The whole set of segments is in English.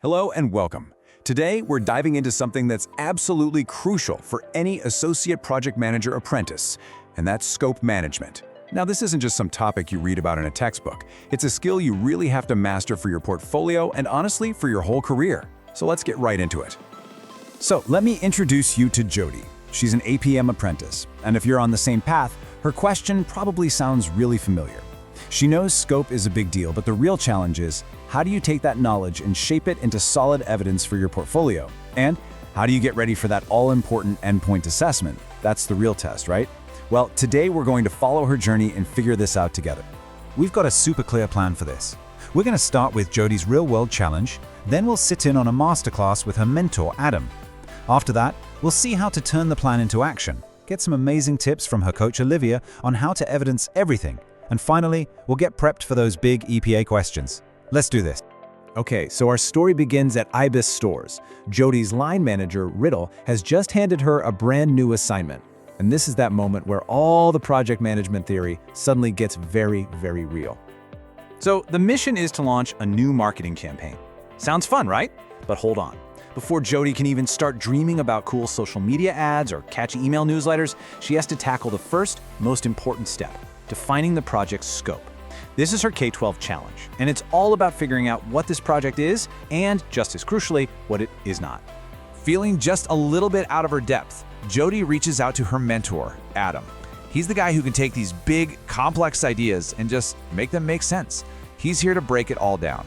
Hello and welcome. Today, we're diving into something that's absolutely crucial for any associate project manager apprentice, and that's scope management. Now, this isn't just some topic you read about in a textbook. It's a skill you really have to master for your portfolio and honestly, for your whole career. So let's get right into it. So let me introduce you to Jody. She's an APM apprentice, and if you're on the same path, her question probably sounds really familiar. She knows scope is a big deal, but the real challenge is, how do you take that knowledge and shape it into solid evidence for your portfolio? And how do you get ready for that all-important endpoint assessment? That's the real test, right? Well, today we're going to follow her journey and figure this out together. We've got a super clear plan for this. We're going to start with Jody's real-world challenge, then we'll sit in on a masterclass with her mentor, Adam. After that, we'll see how to turn the plan into action, get some amazing tips from her coach, Olivia, on how to evidence everything, and finally, we'll get prepped for those big EPA questions. Let's do this. Okay, so our story begins at Ibis Stores. Jody's line manager, Riddle, has just handed her a brand new assignment. And this is that moment where all the project management theory suddenly gets very, very real. So the mission is to launch a new marketing campaign. Sounds fun, right? But hold on. Before Jody can even start dreaming about cool social media ads or catchy email newsletters, she has to tackle the first, most important step: defining the project's scope. This is her K12 challenge, and it's all about figuring out what this project is and, just as crucially, what it is not. Feeling just a little bit out of her depth, Jody reaches out to her mentor, Adam. He's the guy who can take these big, complex ideas and just make them make sense. He's here to break it all down.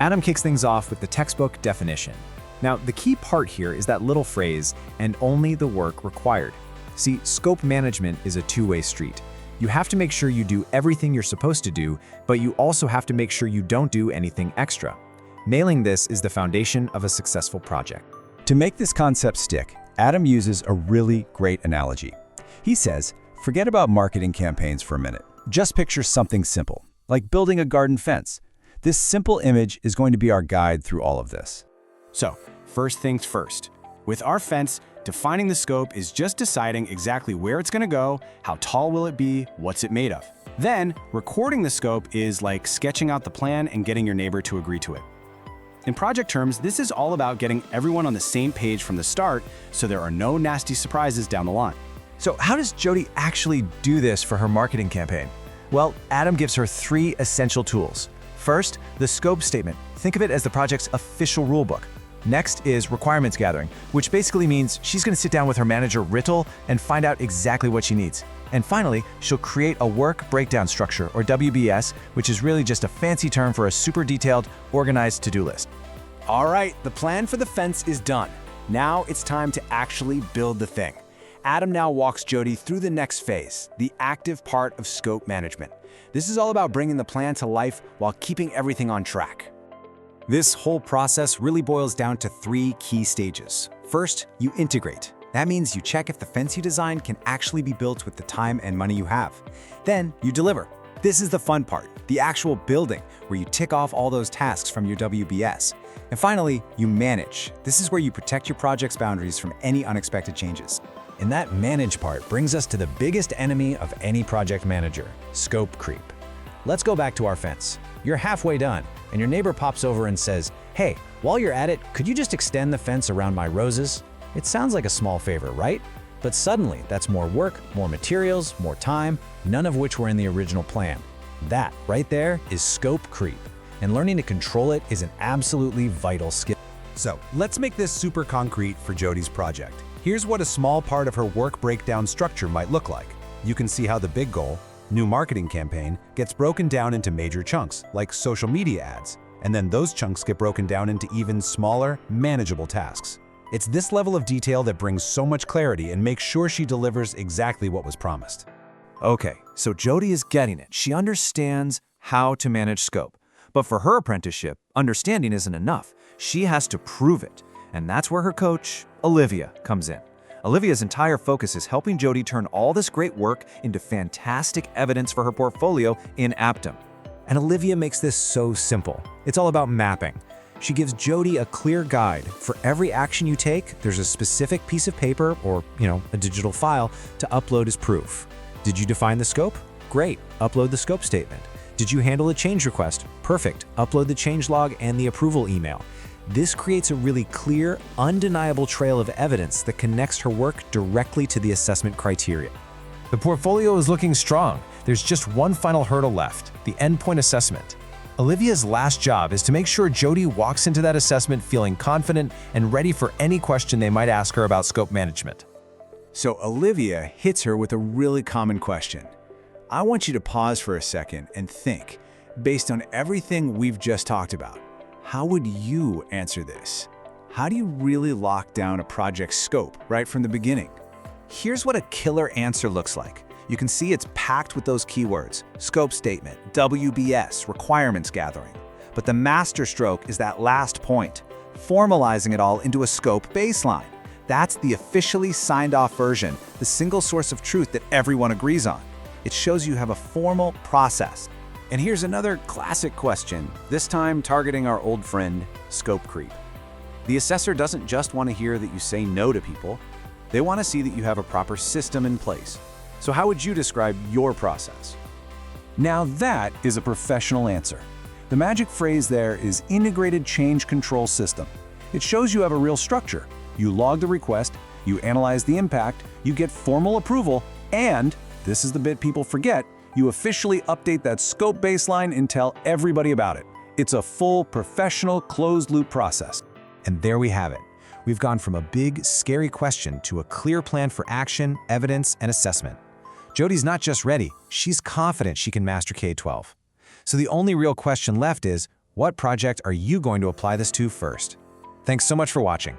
Adam kicks things off with the textbook definition. Now, the key part here is that little phrase, "and only the work required." See, scope management is a two-way street. You have to make sure you do everything you're supposed to do, but you also have to make sure you don't do anything extra. Nailing this is the foundation of a successful project. To make this concept stick, Adam uses a really great analogy. He says, forget about marketing campaigns for a minute. Just picture something simple, like building a garden fence. This simple image is going to be our guide through all of this. So, first things first. With our fence, defining the scope is just deciding exactly where it's going to go, how tall will it be, what's it made of. Then, recording the scope is like sketching out the plan and getting your neighbor to agree to it. In project terms, this is all about getting everyone on the same page from the start so there are no nasty surprises down the line. So how does Jody actually do this for her marketing campaign? Well, Adam gives her 3 essential tools. First, the scope statement. Think of it as the project's official rulebook. Next is requirements gathering, which basically means she's going to sit down with her manager, Riddle, and find out exactly what she needs. And finally, she'll create a work breakdown structure, or WBS, which is really just a fancy term for a super detailed, organized to-do list. All right, the plan for the fence is done. Now it's time to actually build the thing. Adam now walks Jody through the next phase, the active part of scope management. This is all about bringing the plan to life while keeping everything on track. This whole process really boils down to 3 key stages. First, you integrate. That means you check if the fence you designed can actually be built with the time and money you have. Then, you deliver. This is the fun part, the actual building, where you tick off all those tasks from your WBS. And finally, you manage. This is where you protect your project's boundaries from any unexpected changes. And that manage part brings us to the biggest enemy of any project manager: scope creep. Let's go back to our fence. You're halfway done, and your neighbor pops over and says, "Hey, while you're at it, could you just extend the fence around my roses?" It sounds like a small favor, right? But suddenly, that's more work, more materials, more time, none of which were in the original plan. That, right there, is scope creep, and learning to control it is an absolutely vital skill. So let's make this super concrete for Jody's project. Here's what a small part of her work breakdown structure might look like. You can see how the big goal, new marketing campaign, gets broken down into major chunks, like social media ads, and then those chunks get broken down into even smaller, manageable tasks. It's this level of detail that brings so much clarity and makes sure she delivers exactly what was promised. Okay, so Jody is getting it. She understands how to manage scope. But for her apprenticeship, understanding isn't enough. She has to prove it. And that's where her coach, Olivia, comes in. Olivia's entire focus is helping Jody turn all this great work into fantastic evidence for her portfolio in Aptum. And Olivia makes this so simple. It's all about mapping. She gives Jody a clear guide. For every action you take, there's a specific piece of paper or, a digital file to upload as proof. Did you define the scope? Great, upload the scope statement. Did you handle a change request? Perfect, upload the change log and the approval email. This creates a really clear, undeniable trail of evidence that connects her work directly to the assessment criteria. The portfolio is looking strong. There's just one final hurdle left, the endpoint assessment. Olivia's last job is to make sure Jody walks into that assessment feeling confident and ready for any question they might ask her about scope management. So Olivia hits her with a really common question. I want you to pause for a second and think, based on everything we've just talked about, how would you answer this? How do you really lock down a project's scope right from the beginning? Here's what a killer answer looks like. You can see it's packed with those keywords: scope statement, WBS, requirements gathering. But the masterstroke is that last point, formalizing it all into a scope baseline. That's the officially signed off version, the single source of truth that everyone agrees on. It shows you have a formal process. And here's another classic question, this time targeting our old friend, scope creep. The assessor doesn't just want to hear that you say no to people, they want to see that you have a proper system in place. So how would you describe your process? Now that is a professional answer. The magic phrase there is integrated change control system. It shows you have a real structure. You log the request, you analyze the impact, you get formal approval, and, this is the bit people forget, you officially update that scope baseline and tell everybody about it. It's a full, professional, closed-loop process. And there we have it. We've gone from a big, scary question to a clear plan for action, evidence, and assessment. Jody's not just ready, she's confident she can master K12. So the only real question left is, what project are you going to apply this to first? Thanks so much for watching.